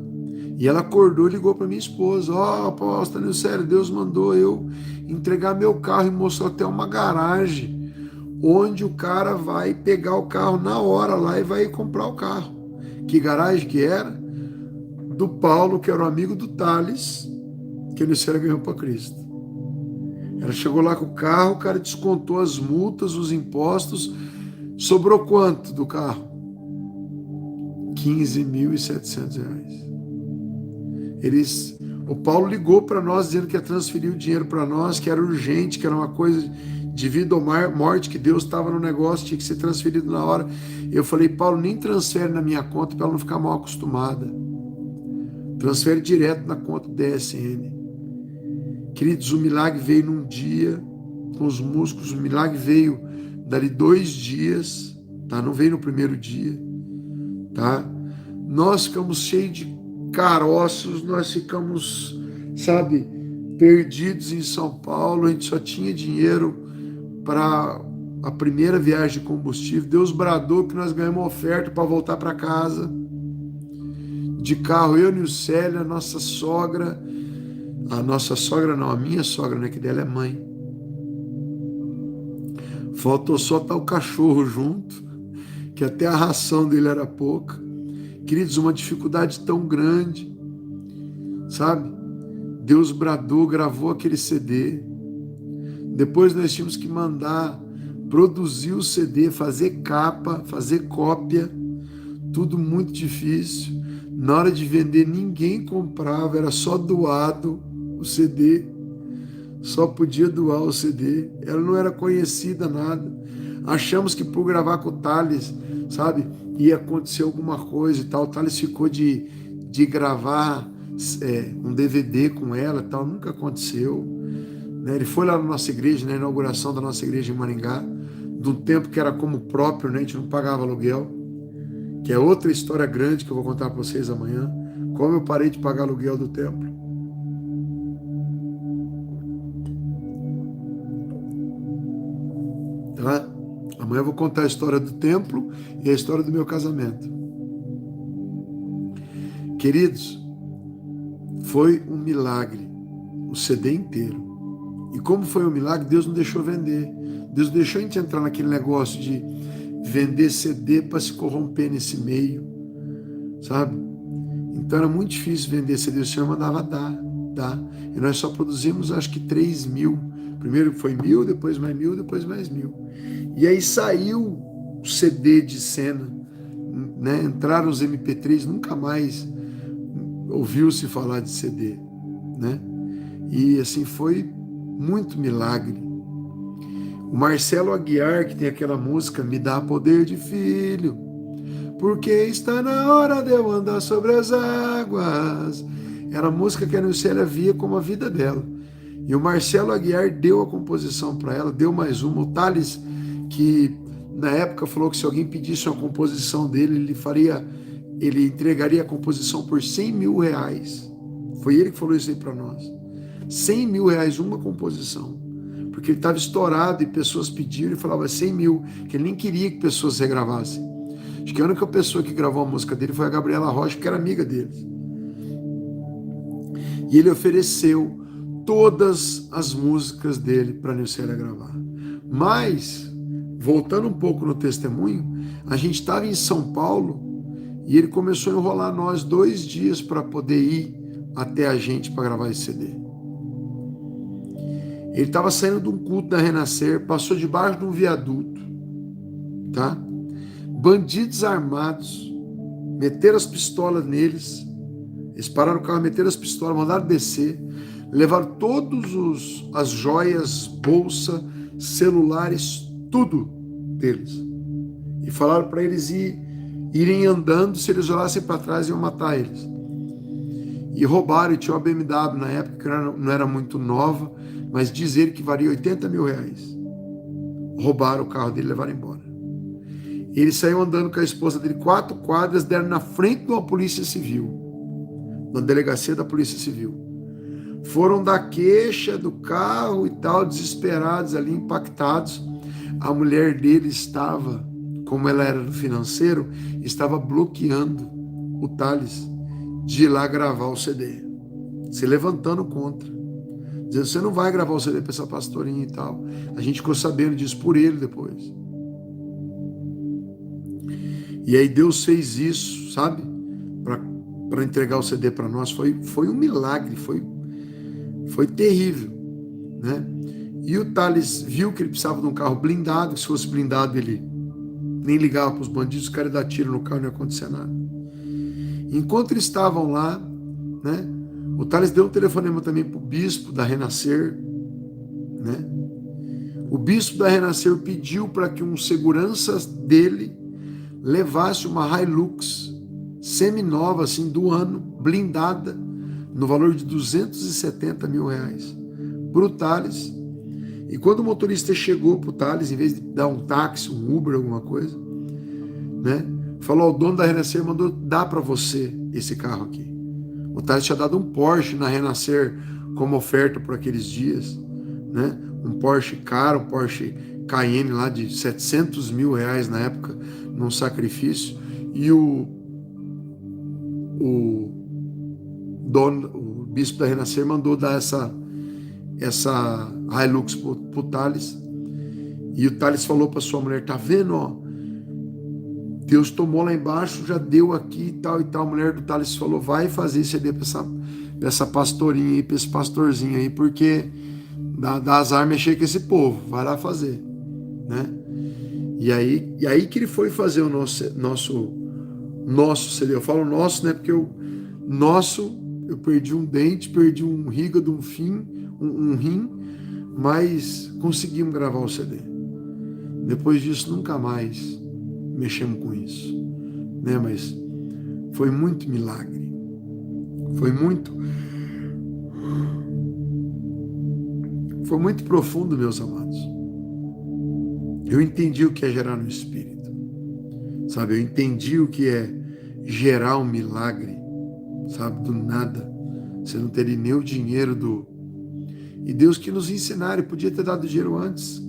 E ela acordou e ligou para minha esposa, apóstolo, sério, Deus mandou eu entregar meu carro, e mostrou até uma garagem, onde o cara vai pegar o carro na hora lá e vai comprar o carro. Que garagem que era? Do Paulo, que era um amigo do Thales, que a Lucélia ganhou para Cristo. Ela chegou lá com o carro, o cara descontou as multas, os impostos, sobrou quanto do carro? R$15.700. O Paulo ligou para nós dizendo que ia transferir o dinheiro para nós, que era urgente, que era uma coisa de vida ou morte, que Deus estava no negócio, tinha que ser transferido na hora. Eu falei, Paulo, nem transfere na minha conta para ela não ficar mal acostumada. Transfere direto na conta do DSN. Queridos, o milagre veio num dia, com os músculos, o milagre veio dali 2 dias, tá? Não veio no primeiro dia, tá? Nós ficamos cheios de caroços, nós ficamos, sabe, perdidos em São Paulo, a gente só tinha dinheiro para a primeira viagem de combustível. Deus bradou que nós ganhamos uma oferta para voltar para casa, de carro, eu e o Célio, a nossa sogra não, a minha sogra, né, que dela é mãe. Faltou só estar o cachorro junto, que até a ração dele era pouca. Queridos, uma dificuldade tão grande. sabe? Deus bradou, gravou aquele CD. Depois nós tínhamos que mandar produzir o CD, fazer capa, fazer cópia, tudo muito difícil. Na hora de vender, ninguém comprava, era só doado o CD. Só podia doar o CD. Ela não era conhecida, nada. Achamos que por gravar com o Thales, sabe, ia acontecer alguma coisa e tal. O Thales ficou de gravar um DVD com ela e tal. Nunca aconteceu. Né? Ele foi lá na nossa igreja, na inauguração da nossa igreja em Maringá, de um tempo que era como próprio, né? A gente não pagava aluguel, que é outra história grande que eu vou contar para vocês amanhã. Como eu parei de pagar aluguel do templo. Tá? Amanhã eu vou contar a história do templo e a história do meu casamento. Queridos, foi um milagre o CD inteiro. E como foi um milagre, Deus não deixou vender. Deus deixou a gente entrar naquele negócio de vender CD para se corromper nesse meio, sabe? Então era muito difícil vender CD. O Senhor mandava dar. E nós só produzimos acho que 3.000. Primeiro foi 1.000, depois mais 1.000, depois mais 1.000. E aí saiu o CD de cena, né? Entraram os MP3, nunca mais ouviu-se falar de CD, né? E assim foi muito milagre. O Marcelo Aguiar, que tem aquela música Me Dá Poder de Filho, porque está na hora de eu andar sobre as águas. Era a música que a Nilcélia via como a vida dela. E o Marcelo Aguiar deu a composição para ela, deu mais uma. O Thales, que na época falou que se alguém pedisse uma composição dele, ele entregaria a composição por 100 mil reais. Foi ele que falou isso aí para nós. 100 mil reais uma composição. Porque ele estava estourado e pessoas pediram e falava 100 mil, que ele nem queria que pessoas regravassem. Acho que a única pessoa que gravou a música dele foi a Gabriela Rocha, que era amiga deles. E ele ofereceu todas as músicas dele para a Nilcélia gravar. Mas, voltando um pouco no testemunho, a gente estava em São Paulo e ele começou a enrolar nós 2 dias para poder ir até a gente para gravar esse CD. Ele estava saindo de um culto da Renascer, passou debaixo de um viaduto, tá? Bandidos armados meteram as pistolas neles, eles pararam o carro, meteram as pistolas, mandaram descer, levaram todos as joias, bolsa, celulares, tudo deles. E falaram para eles irem andando, se eles olhassem para trás iam matar eles. E roubaram, e tinha uma BMW na época, que não era muito nova, mas diz ele que valia 80 mil reais. Roubaram o carro dele e levaram embora. Ele saiu andando com a esposa dele 4 quadras, deram na frente de uma polícia civil, na delegacia da polícia civil. Foram dar queixa do carro e tal, desesperados ali, impactados. A mulher dele estava, como ela era do financeiro, estava bloqueando o Thales de ir lá gravar o CD, se levantando contra, dizendo, você não vai gravar o CD para essa pastorinha e tal. A gente ficou sabendo disso por ele depois. E aí Deus fez isso, sabe? Para entregar o CD para nós. Foi um milagre, foi terrível, né? E o Thales viu que ele precisava de um carro blindado, que se fosse blindado ele nem ligava para os bandidos, os caras davam tiro no carro, não ia acontecer nada. Enquanto eles estavam lá, né? O Thales deu um telefonema também para o bispo da Renascer, né? O bispo da Renascer pediu para que um segurança dele levasse uma Hilux seminova, assim, do ano, blindada, no valor de 270 mil reais, para o Thales. E quando o motorista chegou para o Thales, em vez de dar um táxi, um Uber, alguma coisa, né? Falou, o dono da Renascer mandou dar para você esse carro aqui. O Thales tinha dado um Porsche na Renascer como oferta por aqueles dias, né? Um Porsche caro, um Porsche Cayenne lá de 700 mil reais na época, num sacrifício. E o dono, o bispo da Renascer mandou dar essa Hilux pro Thales. E o Thales falou para sua mulher, tá vendo, ó? Deus tomou lá embaixo, já deu aqui e tal e tal. A mulher do Thales falou, vai fazer CD para essa pastorinha aí, para esse pastorzinho aí, porque dá azar mexer com esse povo, vai lá fazer, né? E aí que ele foi fazer o nosso CD. Eu falo nosso, né? Porque eu perdi um dente, perdi um hígado, um rim, mas conseguimos gravar o CD. Depois disso, nunca mais mexemos com isso, né? Mas foi muito milagre. Foi muito profundo, meus amados. Eu entendi o que é gerar no Espírito, sabe? Eu entendi o que é gerar um milagre, sabe? Do nada. Você não teria nem o dinheiro E Deus quis nos ensinar, Ele podia ter dado dinheiro antes.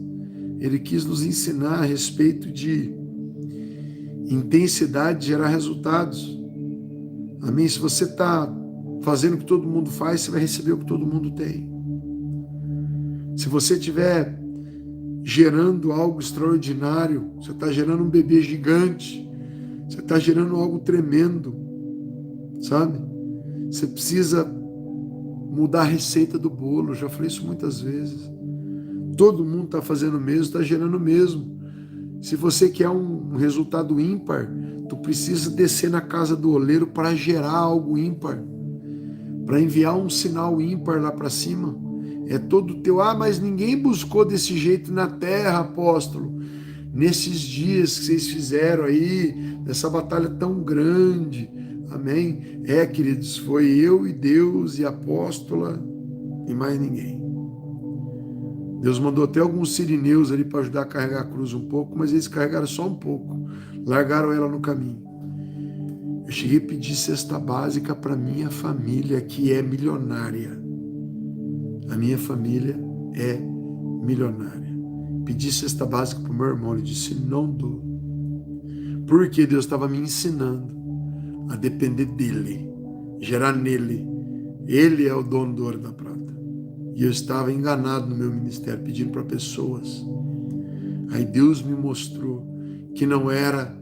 Ele quis nos ensinar a respeito de intensidade de gerar resultados. Amém? Se você está fazendo o que todo mundo faz, você vai receber o que todo mundo tem. Se você estiver gerando algo extraordinário, você está gerando um bebê gigante, você está gerando algo tremendo, sabe? Você precisa mudar a receita do bolo, eu já falei isso muitas vezes. Todo mundo está fazendo o mesmo, está gerando o mesmo. Se você quer um resultado ímpar, tu precisa descer na casa do oleiro para gerar algo ímpar, para enviar um sinal ímpar lá para cima. É todo teu, mas ninguém buscou desse jeito na terra, apóstolo. Nesses dias que vocês fizeram aí, nessa batalha tão grande, amém? Queridos, foi eu e Deus e a apóstola e mais ninguém. Deus mandou até alguns sirineus ali para ajudar a carregar a cruz um pouco, mas eles carregaram só um pouco, largaram ela no caminho. Eu cheguei a pedir cesta básica para minha família, que é milionária. A minha família é milionária. Pedi cesta básica para o meu irmão, ele disse, não dou. Porque Deus estava me ensinando a depender dele, gerar nele. Ele é o dono do ouro e da prata. E eu estava enganado no meu ministério, pedindo para pessoas. Aí Deus me mostrou que não era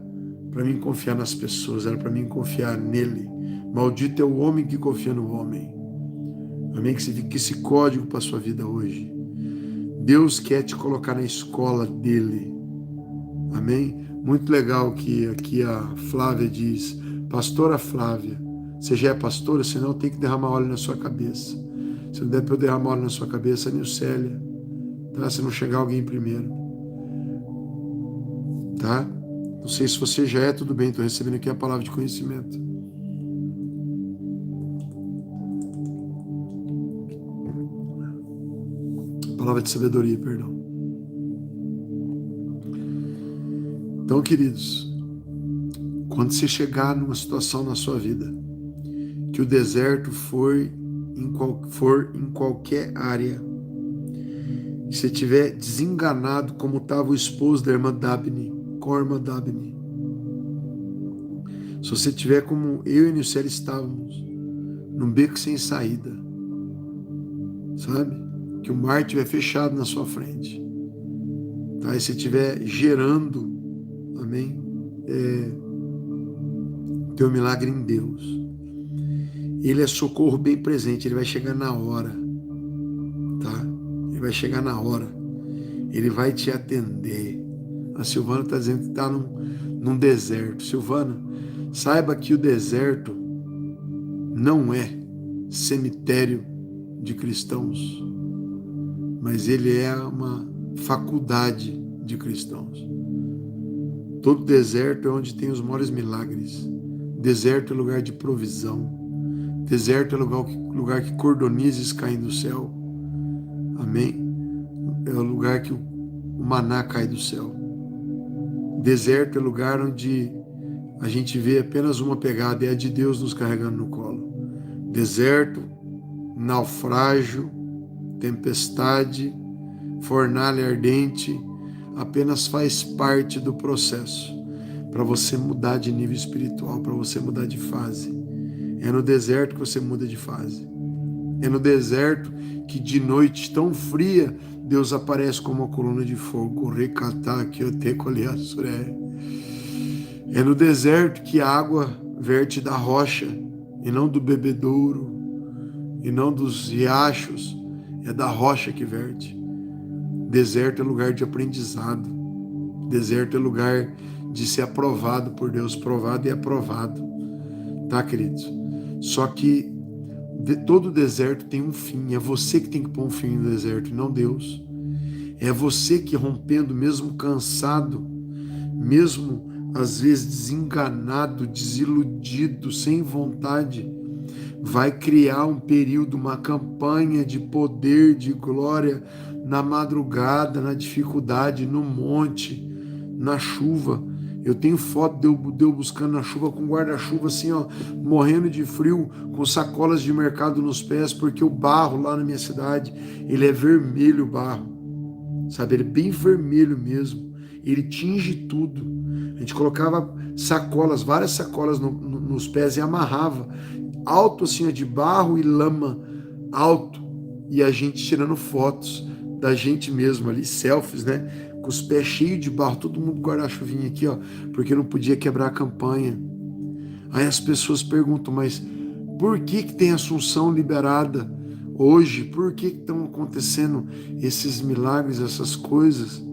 para mim confiar nas pessoas, era para mim confiar nele. Maldito é o homem que confia no homem. Amém? Que você fique esse código para a sua vida hoje. Deus quer te colocar na escola dele. Amém? Muito legal que aqui a Flávia diz, pastora Flávia, você já é pastora, senão tem que derramar óleo na sua cabeça. Se não der para eu derramar óleo na sua cabeça, Nilcélia, tá? Se não chegar alguém primeiro. Tá? Não sei se você já é, tudo bem, estou recebendo aqui a palavra de conhecimento. Palavra de sabedoria, perdão. Então, queridos, quando você chegar numa situação na sua vida, que o deserto for em qualquer área, que você estiver desenganado como estava o esposo da irmã Dabni, com a irmã Dabni, se você estiver como eu e Nilcélia estávamos, num beco sem saída, sabe? Que o mar estiver fechado na sua frente, tá? E se estiver gerando, amém? Teu milagre em Deus. Ele é socorro bem presente, ele vai chegar na hora, tá? Ele vai chegar na hora, ele vai te atender. A Silvana está dizendo que está num deserto. Silvana, saiba que o deserto não é cemitério de cristãos, mas ele é uma faculdade de cristãos. Todo deserto é onde tem os maiores milagres. Deserto é lugar de provisão. Deserto é lugar que cordonizes caem do céu. Amém? É o lugar que o maná cai do céu. Deserto é lugar onde a gente vê apenas uma pegada, é a de Deus nos carregando no colo. Deserto, naufrágio, tempestade, fornalha ardente, apenas faz parte do processo para você mudar de nível espiritual, para você mudar de fase. É no deserto que você muda de fase. É no deserto que de noite tão fria, Deus aparece como uma coluna de fogo. É no deserto que a água verte da rocha e não do bebedouro. e não dos riachos, é da rocha que verte. Deserto é lugar de aprendizado. Deserto é lugar de ser aprovado por Deus, provado e aprovado. Tá, queridos? Só que todo deserto tem um fim. É você que tem que pôr um fim no deserto, e não Deus. É você que, rompendo, mesmo cansado, mesmo às vezes desenganado, desiludido, sem vontade, vai criar um período, uma campanha de poder, de glória, na madrugada, na dificuldade, no monte, na chuva. Eu tenho foto de eu buscando na chuva com guarda-chuva assim, ó, morrendo de frio, com sacolas de mercado nos pés, porque o barro lá na minha cidade, ele é vermelho, o barro, sabe? Ele é bem vermelho mesmo, ele tinge tudo. A gente colocava sacolas, várias sacolas nos pés e amarrava, alto assim, ó, de barro e lama, alto, e a gente tirando fotos da gente mesmo ali, selfies, né? Com os pés cheios de barro, todo mundo guarda-chuvinha aqui, ó, porque não podia quebrar a campanha. Aí as pessoas perguntam, mas por que tem Assunção liberada hoje? Por que estão acontecendo esses milagres, essas coisas?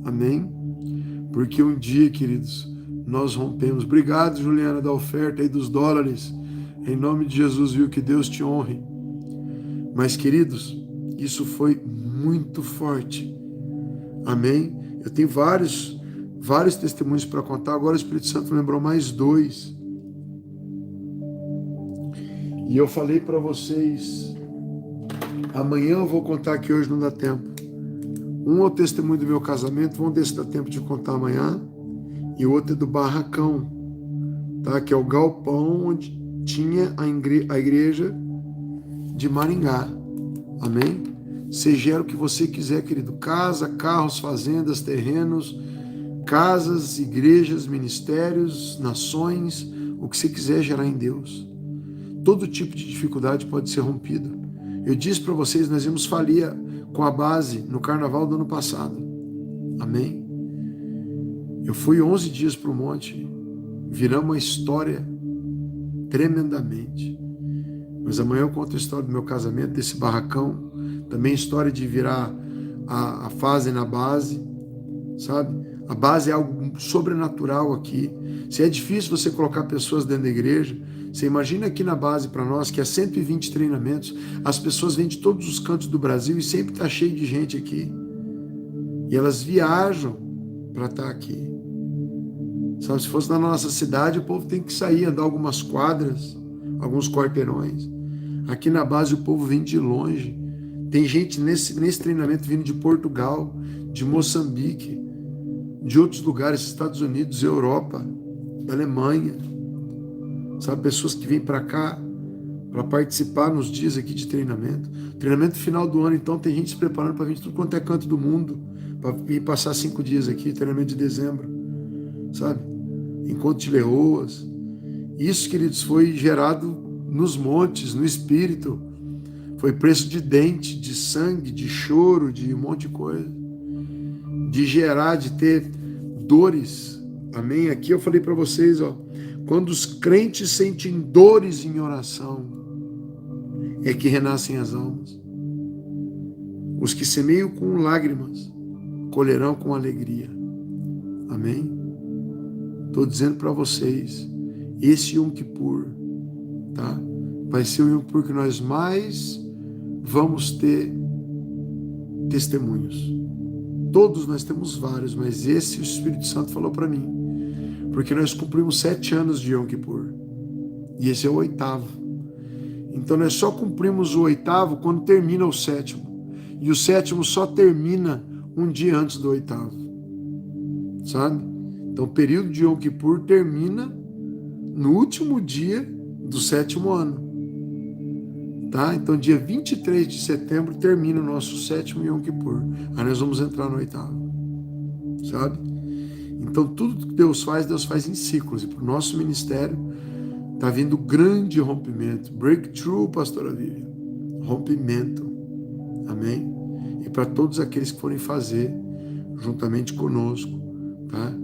Amém? Porque um dia, queridos, nós rompemos. Obrigado, Juliana, da oferta aí dos dólares. Em nome de Jesus, viu? Que Deus te honre. Mas, queridos, isso foi muito forte. Amém? Eu tenho vários testemunhos para contar. Agora o Espírito Santo lembrou mais 2. E eu falei para vocês, amanhã eu vou contar, que hoje não dá tempo. Um é o testemunho do meu casamento, vamos ver se dá tempo de contar amanhã. E o outro é do barracão, tá? Que é o galpão onde tinha a igreja de Maringá. Amém? Você gera o que você quiser, querido. Casa, carros, fazendas, terrenos, casas, igrejas, ministérios, nações, o que você quiser gerar em Deus. Todo tipo de dificuldade pode ser rompido. Eu disse para vocês, nós íamos falir com a base no carnaval do ano passado. Amém? Eu fui 11 dias para o monte, viramos uma história tremendamente. Mas amanhã eu conto a história do meu casamento, desse barracão, também a história de virar a fase na base, sabe? A base é algo sobrenatural aqui. Se é difícil você colocar pessoas dentro da igreja, você imagina aqui na base para nós, que é 120 treinamentos, as pessoas vêm de todos os cantos do Brasil e sempre está cheio de gente aqui. E elas viajam para estar aqui. Sabe, se fosse na nossa cidade, o povo tem que sair, andar algumas quadras, alguns quarteirões. Aqui na base o povo vem de longe. Tem gente nesse treinamento vindo de Portugal, de Moçambique, de outros lugares, Estados Unidos, Europa, Alemanha. Sabe, pessoas que vêm para cá para participar nos dias aqui de treinamento. Treinamento final do ano, então, tem gente se preparando para vir de tudo quanto é canto do mundo, para ir passar 5 dias aqui, treinamento de dezembro, sabe? Encontro de leoas. Isso, queridos, foi gerado nos montes, no espírito. Foi preço de dente, de sangue, de choro, de um monte de coisa. De gerar, de ter dores. Amém? Aqui eu falei para vocês, ó, quando os crentes sentem dores em oração, é que renascem as almas. Os que semeiam com lágrimas, colherão com alegria. Amém? Estou dizendo para vocês, esse Yom Kippur, tá? Vai ser o Yom Kippur que nós mais vamos ter testemunhos. Todos nós temos vários, mas esse o Espírito Santo falou para mim, porque nós cumprimos 7 anos de Yom Kippur, e esse é o 8º. Então nós só cumprimos o 8º quando termina o 7º, e o 7º só termina um dia antes do 8º, sabe? Então o período de Yom Kippur termina no último dia do 7º ano, tá? Então dia 23 de setembro termina o nosso 7º Yom Kippur, aí nós vamos entrar no 8º, sabe? Então tudo que Deus faz em ciclos, e para o nosso ministério está vindo grande rompimento, breakthrough, pastora Vivian, rompimento, amém? E para todos aqueles que forem fazer juntamente conosco, tá?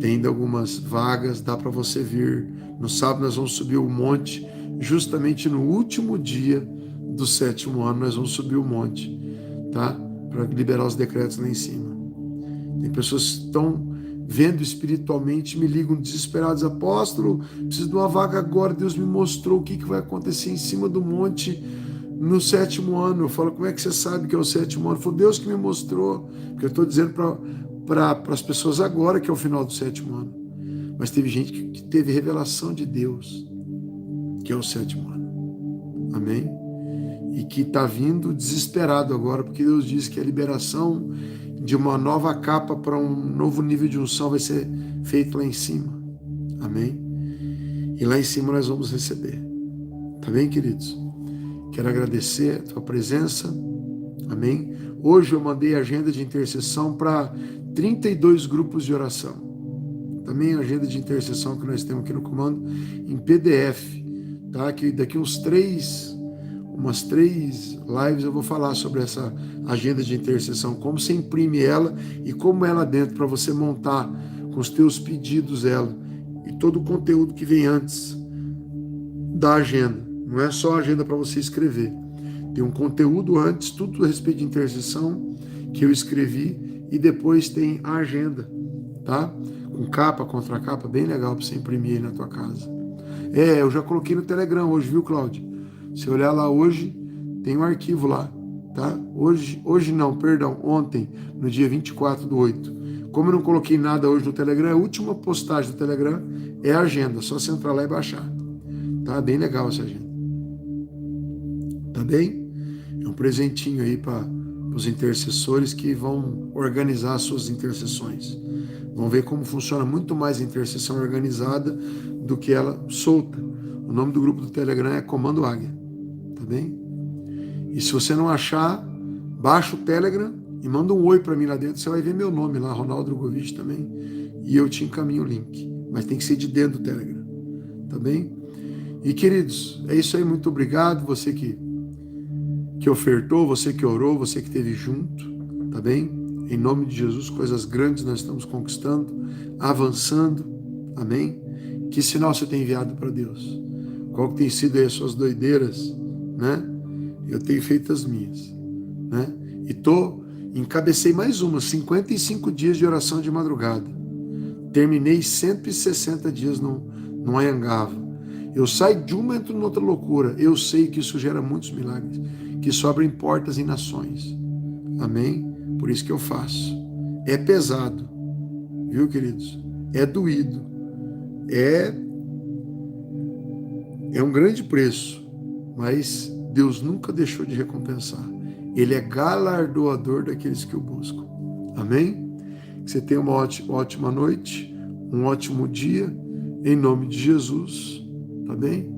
Tem ainda algumas vagas, dá para você vir. No sábado nós vamos subir o monte, justamente no último dia do 7º ano, nós vamos subir o monte, tá? Para liberar os decretos lá em cima. Tem pessoas que estão vendo espiritualmente, me ligam desesperados: apóstolo, preciso de uma vaga agora, Deus me mostrou o que vai acontecer em cima do monte no 7º ano. Eu falo: como é que você sabe que é o 7º ano? Foi Deus que me mostrou, porque eu estou dizendo para as pessoas agora que é o final do 7º ano, mas teve gente que teve revelação de Deus que é o 7º ano, amém? E que está vindo desesperado agora, porque Deus diz que a liberação de uma nova capa para um novo nível de unção vai ser feito lá em cima, amém? E lá em cima nós vamos receber, tá bem, queridos? Quero agradecer a tua presença, amém? Hoje eu mandei agenda de intercessão para 32 grupos de oração, também a agenda de intercessão que nós temos aqui no comando em PDF, tá? Que daqui umas três lives eu vou falar sobre essa agenda de intercessão, como você imprime ela e como ela dentro, para você montar com os teus pedidos ela e todo o conteúdo que vem antes da agenda. Não é só a agenda para você escrever, tem um conteúdo antes, tudo a respeito de intercessão que eu escrevi, e depois tem a agenda, tá? Com capa, contracapa, bem legal para você imprimir aí na tua casa. Eu já coloquei no Telegram hoje, viu, Cláudio? Se olhar lá hoje, tem um arquivo lá, tá? Ontem, no dia 24/8. Como eu não coloquei nada hoje no Telegram, a última postagem do Telegram é a agenda, só você entrar lá e baixar. Tá bem legal essa agenda. Tá bem? É um presentinho aí para os intercessores que vão organizar as suas intercessões. Vão ver como funciona muito mais a intercessão organizada do que ela solta. O nome do grupo do Telegram é Comando Águia. Tá bem? E se você não achar, baixa o Telegram e manda um oi para mim lá dentro. Você vai ver meu nome lá, Ronaldo Drogovic também. E eu te encaminho o link. Mas tem que ser de dentro do Telegram. Tá bem? E queridos, é isso aí. Muito obrigado. Você que ofertou, você que orou, você que esteve junto. Tá bem? Em nome de Jesus, coisas grandes nós estamos conquistando, avançando. Amém? Que sinal você tem enviado para Deus? Qual que tem sido aí as suas doideiras, né? Eu tenho feito as minhas, né? E encabecei mais 55 dias de oração de madrugada. Terminei 160 dias no Anhangava. Eu saio de uma, entro em outra loucura. Eu sei que isso gera muitos milagres, que só abrem portas em nações. Amém? Por isso que eu faço. É pesado, viu, queridos? É doído. É um grande preço, mas Deus nunca deixou de recompensar. Ele é galardoador daqueles que o buscam. Amém? Que você tenha uma ótima noite, um ótimo dia, em nome de Jesus. Tá bem?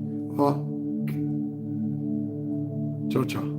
Tchau, tchau.